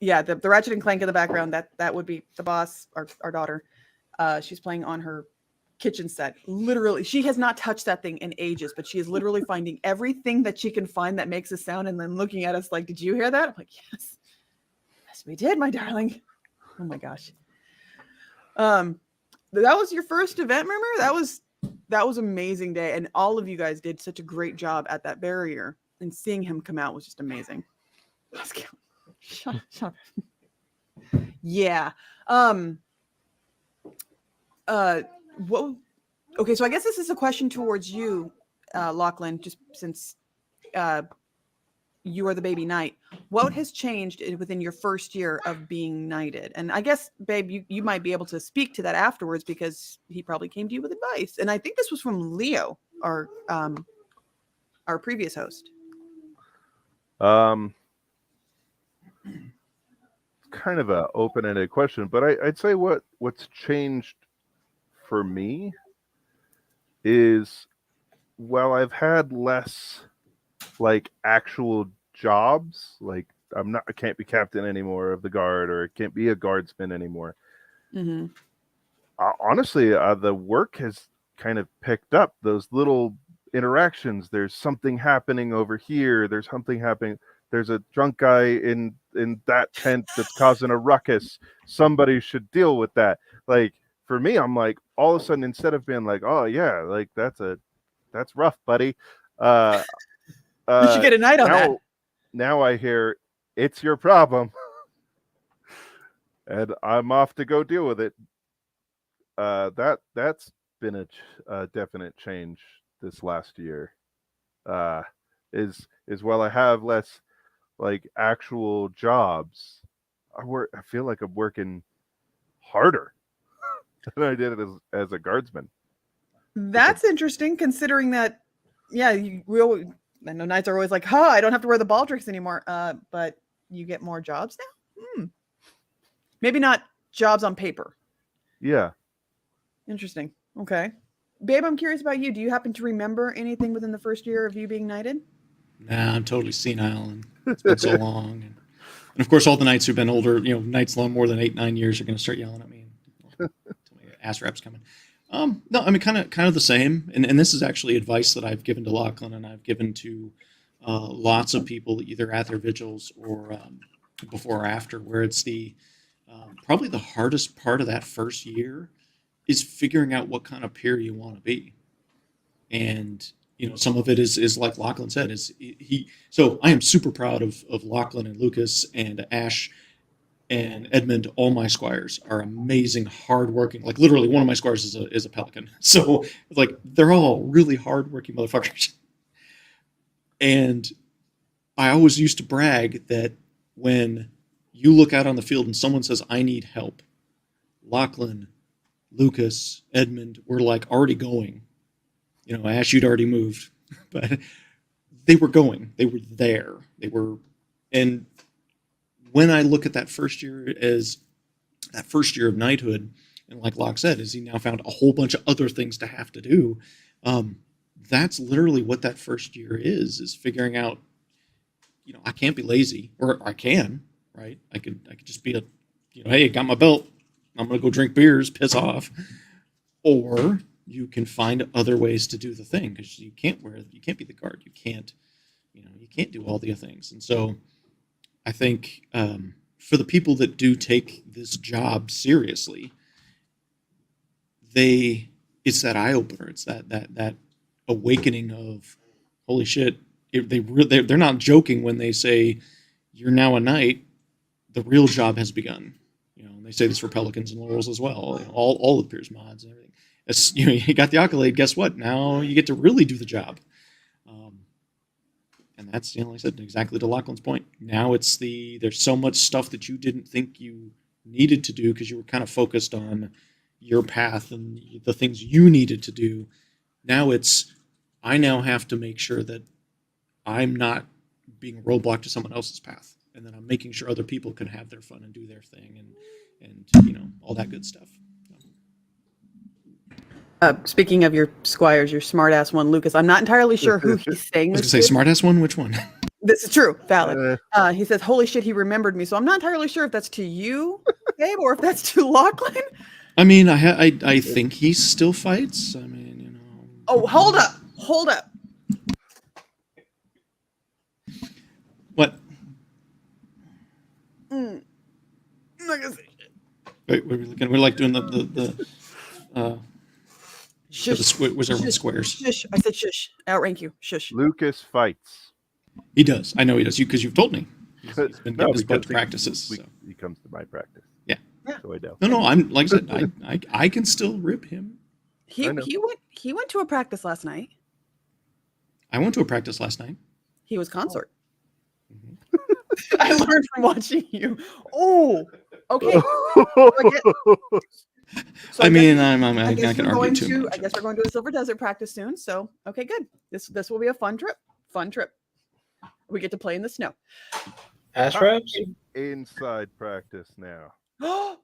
the Ratchet and Clank in the background, that would be the boss, our daughter. She's playing on her kitchen set. Literally, she has not touched that thing in ages, but she is literally finding everything that she can find that makes a sound, and then looking at us like, "Did you hear that?" I'm like, yes, we did, my darling. Oh my gosh. That was your first event, remember? That was amazing day, and all of you guys did such a great job at that barrier, and seeing him come out was just amazing. Shut up. Yeah. Okay, so I guess this is a question towards you, Lochlain, just since you are the baby knight. What has changed within your first year of being knighted? And I guess, babe, you might be able to speak to that afterwards, because he probably came to you with advice. And I think this was from Leo, our previous host. Kind of a open-ended question, but I'd say what's changed for me is, while I've had less like actual jobs, like I can't be captain anymore of the guard, or I can't be a guardsman anymore. Mm-hmm. Honestly, the work has kind of picked up. Those little interactions. There's something happening over here. There's something happening. There's a drunk guy in that tent that's causing a ruckus. Somebody should deal with that. Like, for me, I'm like, all of a sudden, instead of being like, "Oh yeah, like that's rough, buddy," You should get a night on that. Now I hear, "It's your problem," and I'm off to go deal with it. That's been a definite change this last year. Is while I have less like actual jobs, I feel like I'm working harder than I did as a guardsman. That's interesting, considering that, yeah, I know knights are always like, I don't have to wear the baldricks anymore. But you get more jobs now? Maybe not jobs on paper. Yeah. Interesting. Okay. Babe, I'm curious about you. Do you happen to remember anything within the first year of you being knighted? Nah, I'm totally senile, and it's been so long. And of course, all the knights who've been older, knights long more than 8-9 years, are going to start yelling at me. Tell me ass rap's coming. No, I mean, kind of the same. And this is actually advice that I've given to Lochlain, and I've given to lots of people, either at their vigils or before or after, where it's probably the hardest part of that first year is figuring out what kind of peer you want to be. And some of it is like Lochlain said, so I am super proud of Lochlain and Lucas and Ash and Edmund. All my squires are amazing, hardworking. Like, literally, one of my squires is a pelican. So, like, they're all really hardworking motherfuckers. And I always used to brag that when you look out on the field and someone says, "I need help," Lochlain, Lucas, Edmund were like already going Ash, you'd already moved, but they were going. They were there. And when I look at that first year of knighthood, and like Locke said, is he now found a whole bunch of other things to have to do. That's literally what that first year is figuring out, I can't be lazy, or I can, right? I could just be hey, I got my belt. I'm going to go drink beers, piss off. Or you can find other ways to do the thing, because you can't be the guard. You can't do all the other things. And so I think for the people that do take this job seriously, it's that eye opener. It's that awakening of, holy shit. They're not joking when they say you're now a knight. The real job has begun. And they say this for Pelicans and Laurels as well. All the Piers mods and everything. You got the accolade. Guess what? Now you get to really do the job. And that's, like I said, exactly to Lochlain's point. Now there's so much stuff that you didn't think you needed to do because you were kind of focused on your path and the things you needed to do. Now I now have to make sure that I'm not being a roadblock to someone else's path, and then I'm making sure other people can have their fun and do their thing, and all that good stuff. Speaking of your squires, your smart-ass one, Lucas, I'm not entirely sure who he's saying I was this going to say, to. smart-ass one? Which one? This is true, valid. He says, holy shit, he remembered me. So I'm not entirely sure if that's to you, Gabe, or if that's to Lochlain. I mean, I think he still fights. I mean, Oh, hold up. What? I'm not gonna say shit. Wait, what are we looking? We're like doing the Shush. where's everyone Shush. squares? Shush. I said shush. Outrank you. Shush. Lucas fights. He does. I know he does. Because you've told me. He's been getting his butt to because practices. he comes to my practice. Yeah. So I know. No. I'm like I said. I can still rip him. He went to a practice last night. I went to a practice last night. He was consort. Mm-hmm. I learned from watching you. Oh, okay. I mean, I I guess can we're argue going too to. much. I guess we're going to a Silver Desert practice soon. So okay, good. This will be a fun trip. We get to play in the snow. Ash traps? Inside practice now.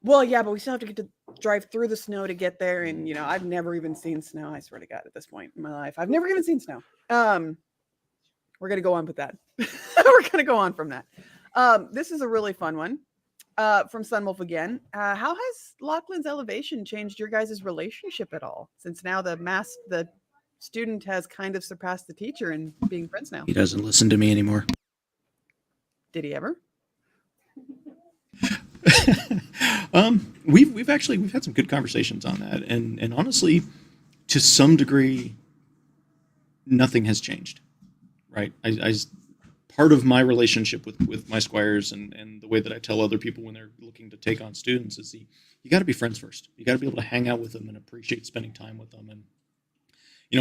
Well, yeah, but we still have to get to drive through the snow to get there. And I've never even seen snow. I swear to God, at this point in my life, I've never even seen snow. We're gonna go on with that. We're gonna go on from that. This is a really fun one. From Sunwolf again. How has Lochlain's elevation changed your guys' relationship at all? Since now the student has kind of surpassed the teacher in being friends now. He doesn't listen to me anymore. Did he ever? We've had some good conversations on that, and honestly, to some degree, nothing has changed. Right? I part of my relationship with my squires and the way that I tell other people when they're looking to take on students is you got to be friends first. You got to be able to hang out with them and appreciate spending time with them. And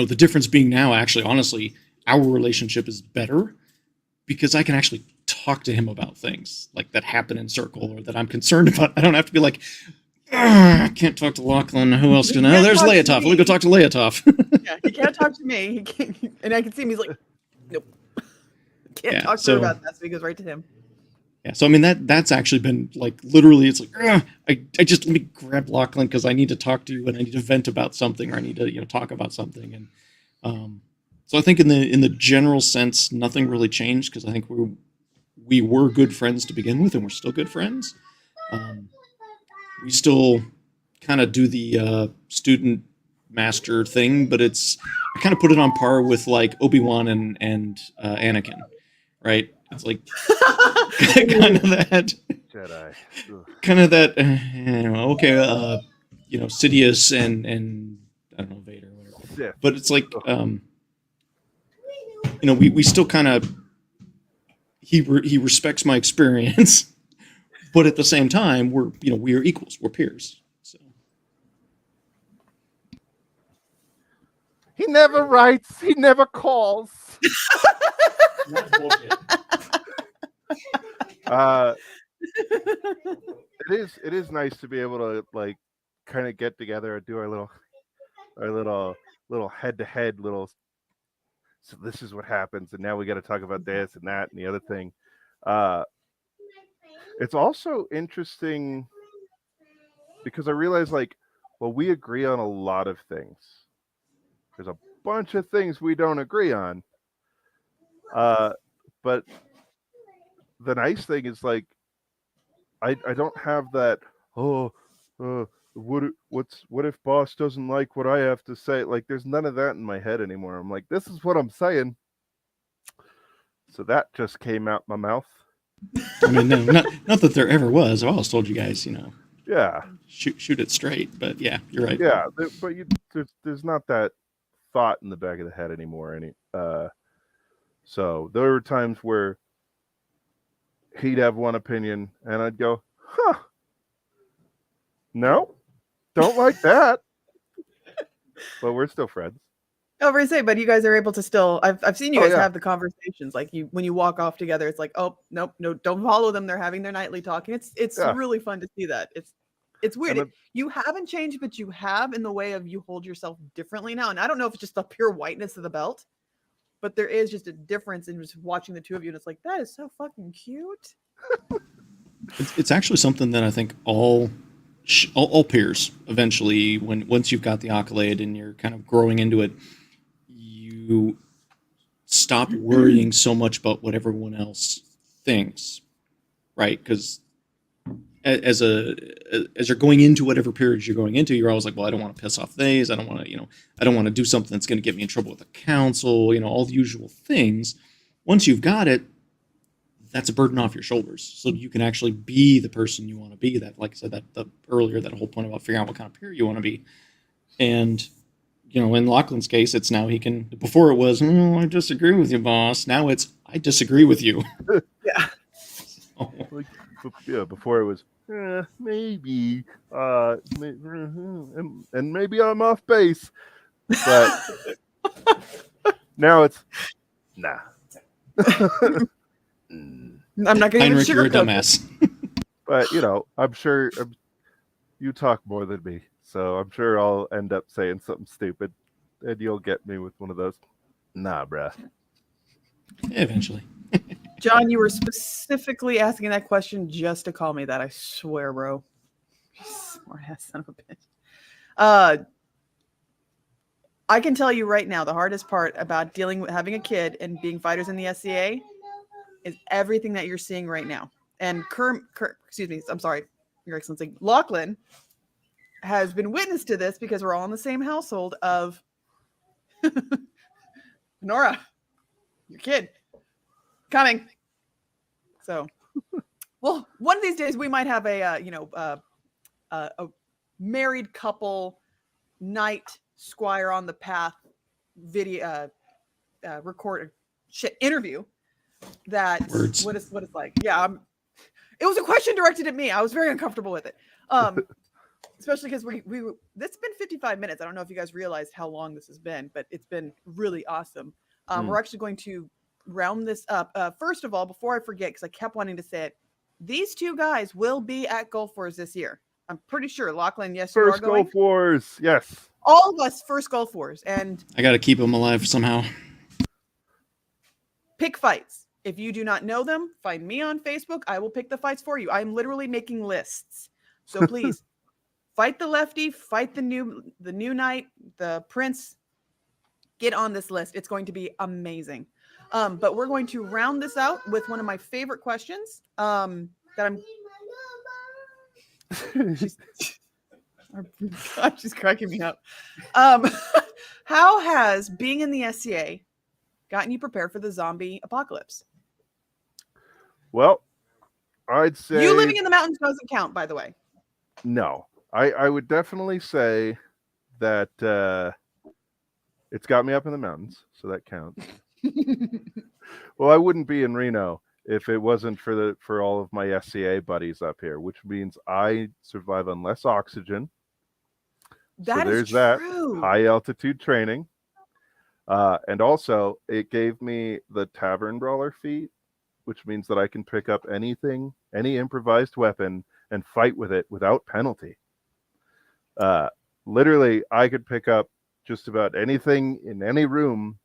the difference being now, actually, honestly, our relationship is better because I can actually talk to him about things like that happen in circle or that I'm concerned about. I don't have to be like, I can't talk to Lochlain. Who else can? Oh, there's Leotov. Let me go talk to Leotov. Yeah, he can't talk to me. He can't, and I can see him. He's like, nope. Can't talk to him about that. So he goes right to him. Yeah. So I mean that's actually been like literally. It's like I just let me grab Lochlain because I need to talk to you and I need to vent about something or I need to talk about something. And so I think in the general sense, nothing really changed because I think we were good friends to begin with and we're still good friends. We still kind of do the student master thing, but I kind of put it on par with like Obi-Wan and Anakin, right? It's like kind of that Jedi. kind of that okay, Sidious and I don't know, Vader or whatever. Yeah. But it's like we still kind of he respects my experience, but at the same time we are equals, we're peers. So He never writes. He never calls. It is nice to be able to like kind of get together and do our little little head-to-head little. So this is what happens, and now we got to talk about this and that and the other thing. It's also interesting because I realize, like, well, we agree on a lot of things. There's a bunch of things we don't agree on. But the nice thing is, like, I don't have that, what if boss doesn't like what I have to say? Like, there's none of that in my head anymore. I'm like, this is what I'm saying. So that just came out my mouth. I mean, no, not that there ever was. I've always told you guys, Yeah. shoot it straight. But yeah, you're right. Yeah, but there's not that thought in the back of the head anymore. So there were times where he'd have one opinion, and I'd go, no, don't like that. But we're still friends. I was say, but you guys are able to still. I've seen you guys yeah. have the conversations. Like when you walk off together, it's like, oh nope, no, don't follow them. They're having their nightly talking. It's really fun to see that. It's weird. You haven't changed, but you have in the way of you hold yourself differently now. And I don't know if it's just the pure whiteness of the belt, but there is just a difference in just watching the two of you. And it's like, that is so fucking cute. It's actually something that I think all peers eventually, once you've got the accolade and you're kind of growing into it, you stop worrying so much about what everyone else thinks, right? Because as you're going into whatever period you're going into, you're always like, well, I don't want to piss off these. I don't want to, I don't want to do something that's going to get me in trouble with the council. All the usual things. Once you've got it, that's a burden off your shoulders. So you can actually be the person you want to be. That, like I said, earlier, that whole point about figuring out what kind of peer you want to be. And, in Lochlain's case, it's now he can, before it was, I disagree with you, boss. Now it's, I disagree with you. Yeah. So. Before it was, maybe, and maybe I'm off base. But now it's, nah. I'm not going to Heinrich, you're a dumbass. But, I'm sure you talk more than me. So I'm sure I'll end up saying something stupid. And you'll get me with one of those. Nah, bruh. Yeah, eventually. John, you were specifically asking that question just to call me that. I swear, bro. Smart ass son of a bitch. I can tell you right now, the hardest part about dealing with having a kid and being fighters in the SCA is everything that you're seeing right now. And excuse me, I'm sorry, Your Excellency, Lochlain has been witness to this because we're all in the same household of Nora, your kid, coming. So, well, one of these days we might have a married couple knight squire on the path video record interview. That Words. what it's like. Yeah, it was a question directed at me. I was very uncomfortable with it. Especially because this has been 55 minutes. I don't know if you guys realized how long this has been, but it's been really awesome. We're actually going to round this up. First of all, before I forget, because I kept wanting to say it, these two guys will be at Gulf Wars this year. I'm pretty sure. Lochlain, yes, you are First going. Gulf Wars, yes. All of us first Gulf Wars. And I got to keep them alive somehow. Pick fights. If you do not know them, find me on Facebook. I will pick the fights for you. I'm literally making lists. So please fight the lefty, fight the new knight, the prince. Get on this list. It's going to be amazing. But we're going to round this out with one of my favorite questions. That I'm. She's cracking me up. How has being in the SCA gotten you prepared for the zombie apocalypse? Well, I'd say you living in the mountains doesn't count, by the way. No, I would definitely say that it's got me up in the mountains, so that counts. Well, I wouldn't be in Reno if it wasn't for all of my SCA buddies up here, which means I survive on less oxygen. That so there's is true. That high altitude training. And also, it gave me the Tavern Brawler feat, which means that I can pick up any improvised weapon and fight with it without penalty. Literally, I could pick up just about anything in any room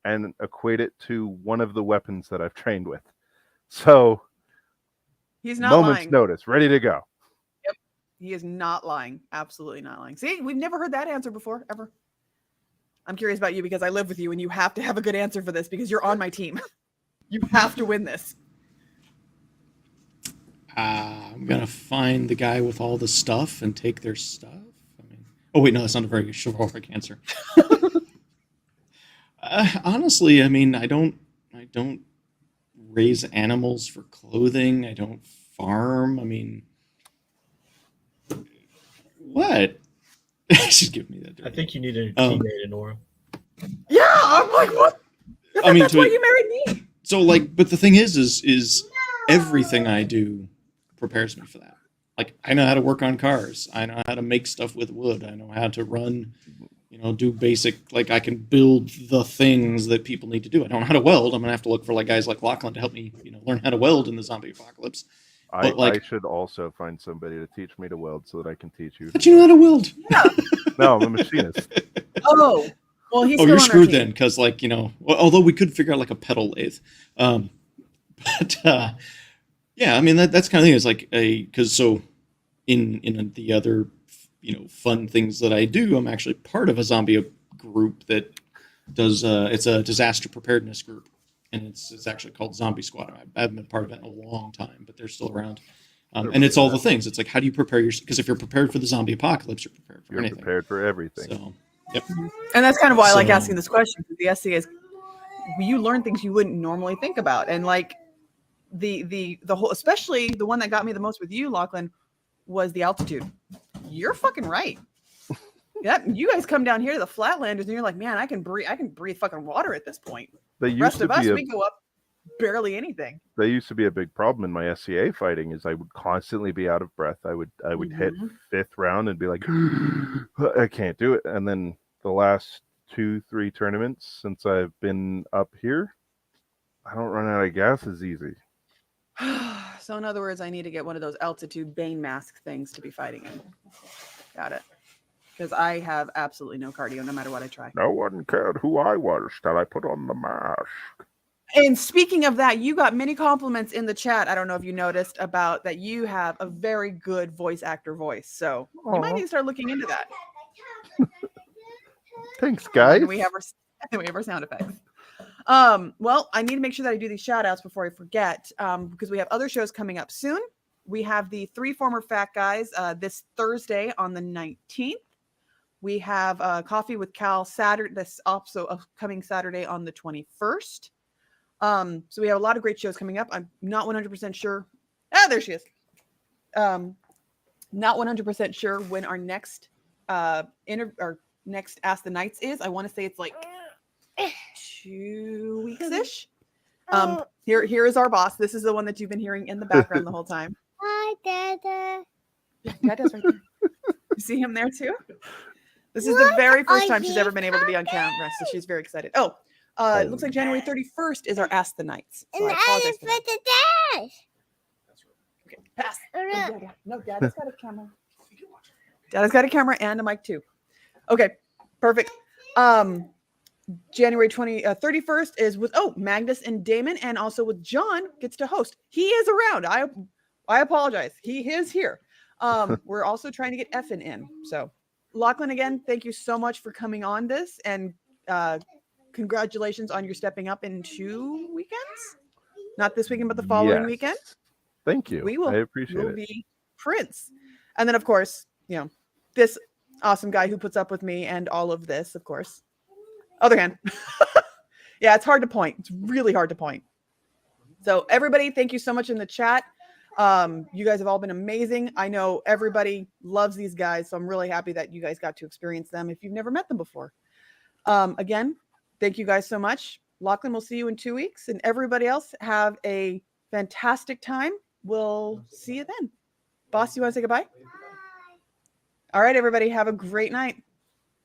and equate it to one of the weapons that I've trained with. So He's not moment's lying. notice, ready to go. Yep. He is not lying. Absolutely not lying. See, we've never heard that answer before, ever. I'm curious about you because I live with you and you have to have a good answer for this because you're on my team. You have to win this. I'm gonna find the guy with all the stuff and take their stuff. I mean, oh wait, no, that's not a very chivalric answer. Honestly, I mean, I don't raise animals for clothing. I don't farm. I mean, what? She's giving me that. I think you need a teammate, Nora. Yeah, I'm like, what? I mean, that's why you married me. So, like, but the thing is everything I do prepares me for that. Like, I know how to work on cars. I know how to make stuff with wood. I know how to run, do basic, like, I can build the things that people need to do. I don't know how to weld. I'm going to have to look for, like, guys like Lochlain to help me, learn how to weld in the zombie apocalypse. But, I should also find somebody to teach me to weld so that I can teach you. But you know how to weld? Yeah. No, I'm a machinist. Oh, well, he's still you're on our screwed team. then, because, like, although we could figure out, like, a pedal lathe. Yeah, I mean, that's kind of thing. It's like because so in the other, fun things that I do, I'm actually part of a zombie group that does, it's a disaster preparedness group. And it's actually called Zombie Squad. I haven't been part of it in a long time, but they're still around. And it's all the things. It's like, how do you prepare because if you're prepared for the zombie apocalypse, you're prepared for anything. Prepared for everything. So, yep. And that's kind of why I like asking this question, because the SCA is, you learn things you wouldn't normally think about. And like the whole, especially the one that got me the most with you, Lochlain, was the altitude. You're fucking right. Yeah, you guys come down here to the Flatlanders and you're like, man, I can breathe fucking water at this point. The rest of us, we go up barely anything. They used to be a big problem in my SCA fighting. Is I would constantly be out of breath. I would hit 5th round and be like, I can't do it. And then the last 2-3 tournaments since I've been up here, I don't run out of gas as easy. So in other words, I need to get one of those altitude Bane mask things to be fighting in. Got it. Because I have absolutely no cardio, no matter what I try. No one cared who I was till I put on the mask. And speaking of that, you got many compliments in the chat. I don't know if you noticed about that. You have a very good voice actor voice. So you might need to start looking into that. Thanks, guys. And we have our sound effects. Well, I need to make sure that I do these shout outs before I forget, because we have other shows coming up soon. We have the 3 Former Fat Guys this Thursday on the 19th. We have Coffee with Cal Saturday, this also upcoming Saturday on the 21st. So we have a lot of great shows coming up. I'm not 100% sure. There she is. Not 100% sure when our next next Ask the Knights is. I want to say it's like 2 weeks-ish. Here is our boss. This is the one that you've been hearing in the background the whole time. Hi, Dada. Dada's right there. You see him there too? This is the very first time she's ever been able to be on camera, so she's very excited. Oh, it looks like January 31st is our Ask the Knights. So I apologize for that. Okay, pass. No, Dada's got a camera. Dada's got a camera and a mic too. Okay, perfect. January 31st is with Magnus and Damon, and also with John gets to host. He is around. I apologize. He is here. We're also trying to get Effin in. So Lochlain, again, thank you so much for coming on this, and congratulations on your stepping up in 2 weekends. Not this weekend, but the following weekend. Thank you. I appreciate it. Will be Prince. And then, of course, this awesome guy who puts up with me and all of this, of course. Other hand. Yeah, it's hard to point. It's really hard to point. So everybody, thank you so much in the chat. You guys have all been amazing. I know everybody loves these guys, so I'm really happy that you guys got to experience them if you've never met them before. Again, thank you guys so much. Lochlain, we'll see you in 2 weeks, and everybody else have a fantastic time. We'll see you then. Boss, you want to say goodbye? All right, everybody, have a great night.